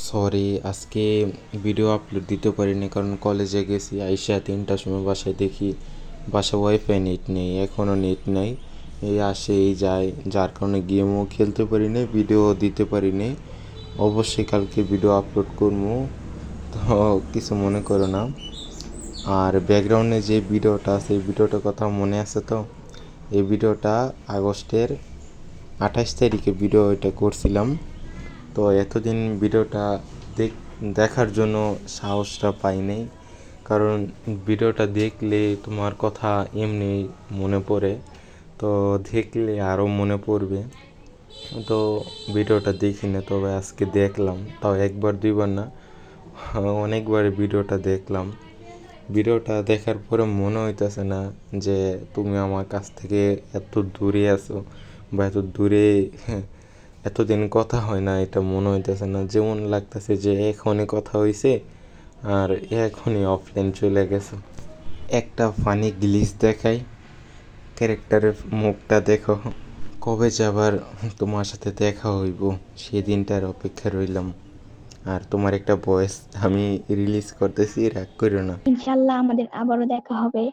Sorry, আজকে video upload দিতে পারিনি কারণ কলেজে গেছি। আইসা 3টার সময় বাসায় দেখি বাসায় ওয়াইফাই নেট নেই, এখনও নেট নাই। এই আসে এই যায়, যার কারণে গেমও খেলতে পারি নাই, ভিডিও দিতে পারি নাই। অবশ্যই কালকে ভিডিও আপলোড করবো, তো কিছু মনে করো না। আর ব্যাকগ্রাউন্ডে যে ভিডিওটা আছে এই ভিডিওটার কথা মনে আছে তো? এই ভিডিওটা আগস্টের 28 তারিখে ভিডিও এটা করছিলাম। তো এতদিন ভিডিওটা দেখার জন্য সাহসটা পাই নাই, কারণ ভিডিওটা দেখলে তোমার কথা এমনি মনে পড়ে, তো দেখলে আরও মনে পড়বে। তো ভিডিওটা দেখি না, তবে আজকে দেখলাম, তাও একবার দুইবার না, অনেকবার ভিডিওটা দেখলাম। ভিডিওটা দেখার পরে মনে হইতেছে না যে তুমি আমার কাছ থেকে এত দূরে আছো, বা এত দূরে এতদিন কথা হয় না, এটা মনে হইতেছে না। যেমন লাগতেছে যে এখনই কথা হইছে আর এখনই অফলাইন চলে গেছো। একটা ফানি গ্লিচ দেখাই, ক্যারেক্টারের মুখটা দেখো। কবে যে আবার তোমার সাথে দেখা হইব সেদিনটার অপেক্ষা রইলাম। আর তোমার একটা ভয়েস আমি রিলিজ করতেছি, রাগ করিও না। ইনশাল্লাহ আমাদের আবারও দেখা হবে।